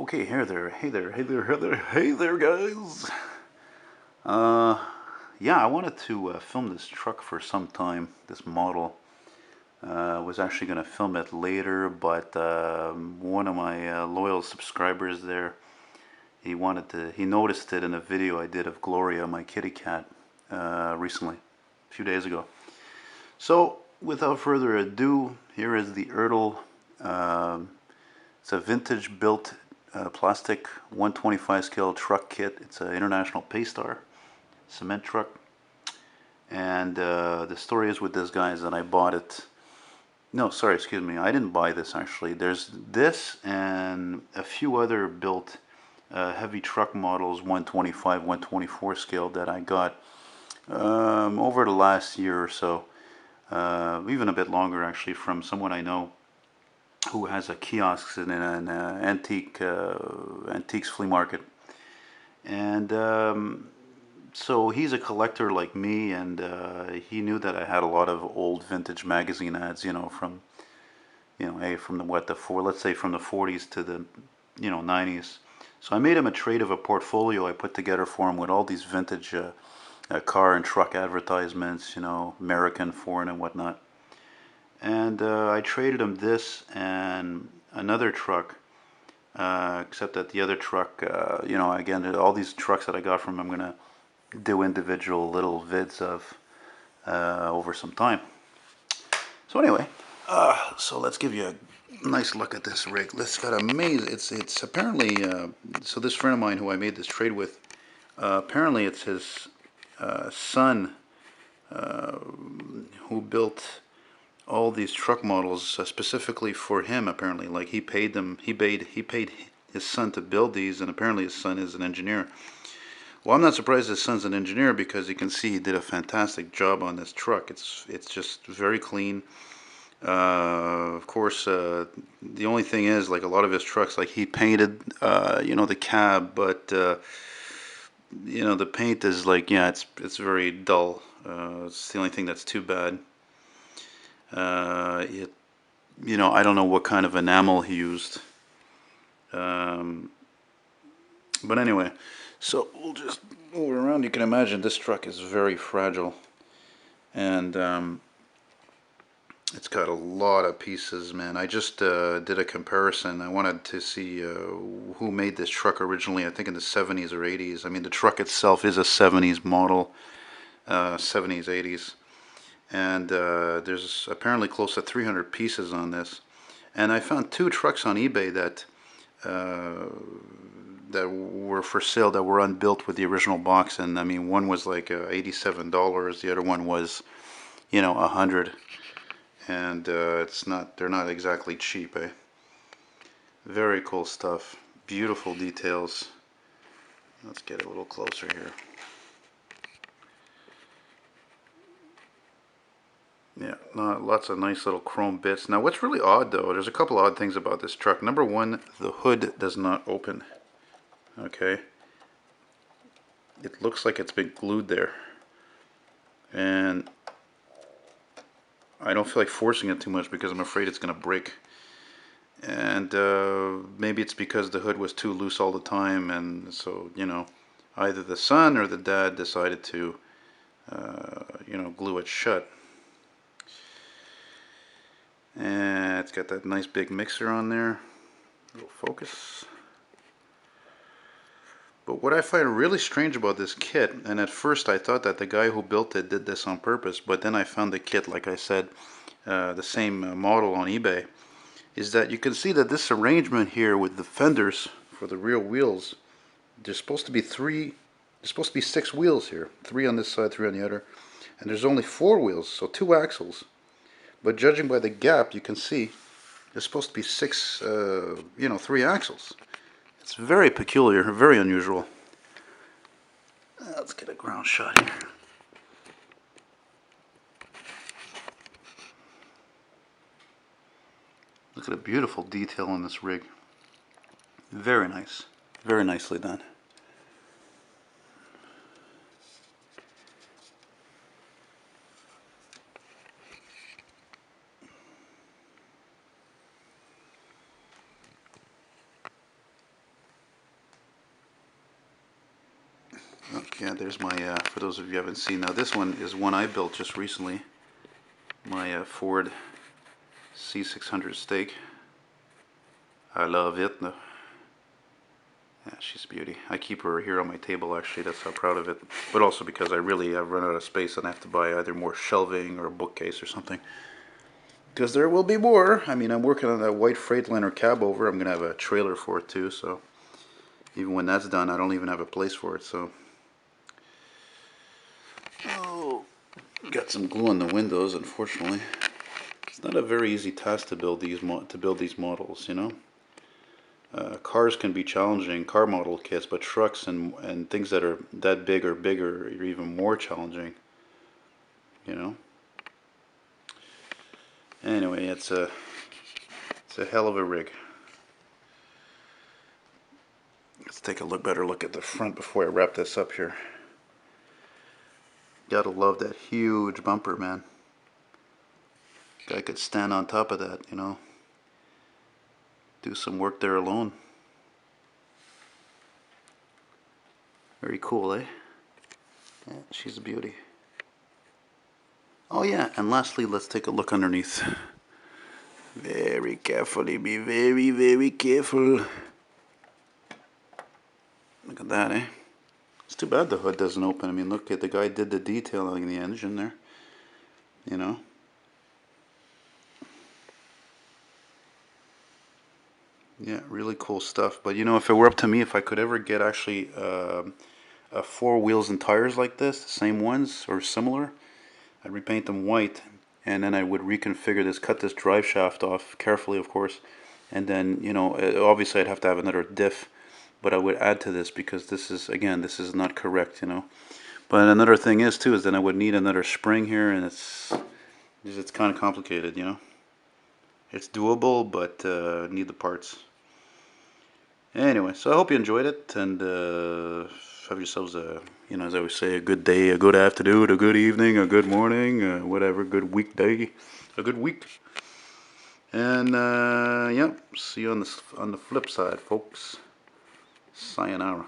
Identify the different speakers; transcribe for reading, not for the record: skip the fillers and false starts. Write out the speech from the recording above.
Speaker 1: Okay, hey there, hey there, hey there, hey there, hey there, guys. Uh, yeah, I wanted to film this truck for some time, this model. I was actually going to film it later, but one of my loyal subscribers there, he noticed it in a video I did of Gloria, my kitty cat, recently, a few days ago. So, without further ado, here is the Ertl. It's a vintage built plastic 125 scale truck kit. It's an international Paystar cement truck. And the story is with this guy is that I bought it. No, sorry, excuse me. I didn't buy this actually. There's this and a few other built heavy truck models, 125, 124 scale that I got over the last year or so. Even a bit longer actually, from someone I know who has a kiosk in an antiques flea market. And so he's a collector like me, and he knew that I had a lot of old vintage magazine ads, from the let's say from the 40s to the 90s. So I made him a trade of a portfolio I put together for him with all these vintage car and truck advertisements, American, foreign, and whatnot. And I traded him this and another truck, except that the other truck, again, all these trucks that I got from him, I'm going to do individual little vids of over some time. So anyway, so let's give you a nice look at this rig. It's got amazing, it's apparently, so this friend of mine who I made this trade with, apparently it's his son who built all these truck models specifically for him. Apparently, like he paid his son to build these, and apparently his son is an engineer. Well, I'm not surprised his son's an engineer because you can see he did a fantastic job on this truck. It's just very clean. Of course, the only thing is, like a lot of his trucks, like he painted, the cab, but the paint is like, yeah, it's very dull. It's the only thing that's too bad. I don't know what kind of enamel he used. But anyway, so we'll just move it around. You can imagine this truck is very fragile. And it's got a lot of pieces, man. I just did a comparison. I wanted to see who made this truck originally, I think in the 70s or 80s. I mean, the truck itself is a 70s model, 70s, 80s. And there's apparently close to 300 pieces on this. And I found two trucks on eBay that were for sale, that were unbuilt with the original box. And I mean, one was like $87. The other one was, 100. And they're not exactly cheap, eh? Very cool stuff. Beautiful details. Let's get a little closer here. Yeah, lots of nice little chrome bits. Now, what's really odd, though, there's a couple odd things about this truck. Number one, the hood does not open. Okay. It looks like it's been glued there. And I don't feel like forcing it too much because I'm afraid it's going to break. And maybe it's because the hood was too loose all the time, and so, either the son or the dad decided to, glue it shut. And it's got that nice big mixer on there. A little focus. But what I find really strange about this kit, and at first I thought that the guy who built it did this on purpose, but then I found the kit, like I said, the same model on eBay, is that you can see that this arrangement here with the fenders for the rear wheels, there's supposed to be six wheels here. Three on this side, three on the other. And there's only four wheels, so two axles. But judging by the gap, you can see there's supposed to be six, three axles. It's very peculiar, very unusual. Let's get a ground shot here. Look at the beautiful detail on this rig. Very nice. Very nicely done. Yeah, there's my, for those of you who haven't seen, now this one is one I built just recently. My Ford C600 Stake. I love it. Yeah, she's a beauty. I keep her here on my table actually, that's how proud of it. But also because I really have run out of space and I have to buy either more shelving or a bookcase or something. Because there will be more. I mean, I'm working on that white Freightliner cab over. I'm going to have a trailer for it too, so even when that's done, I don't even have a place for it, so. Oh, got some glue on the windows, unfortunately. It's not a very easy task to build these models, you know. Cars can be challenging, car model kits, but trucks and things that are that big or bigger are even more challenging, you know. Anyway, it's a hell of a rig. Let's take a better look at the front before I wrap this up here. Gotta love that huge bumper, man. Guy could stand on top of that, you know. Do some work there alone. Very cool, eh? Yeah, she's a beauty. Oh yeah, and lastly, let's take a look underneath. Very carefully, be very, very careful. Look at that, eh? It's too bad the hood doesn't open. I mean, look at the guy did the detailing in the engine there. You know? Yeah, really cool stuff. But you know, if it were up to me, if I could ever get actually 4 wheels and tires like this, the same ones or similar, I'd repaint them white, and then I would reconfigure this, cut this drive shaft off carefully, of course, and then, you know, obviously I'd have to have another diff, but I would add to this because this is, again, this is not correct, you know. But another thing is too is then I would need another spring here, and it's kind of complicated, you know. It's doable, but need the parts. Anyway, so I hope you enjoyed it, and have yourselves a, you know, as I always say, a good day, a good afternoon, a good evening, a good morning, whatever, good weekday, a good week. And yep, see you on the flip side, folks. Sayonara.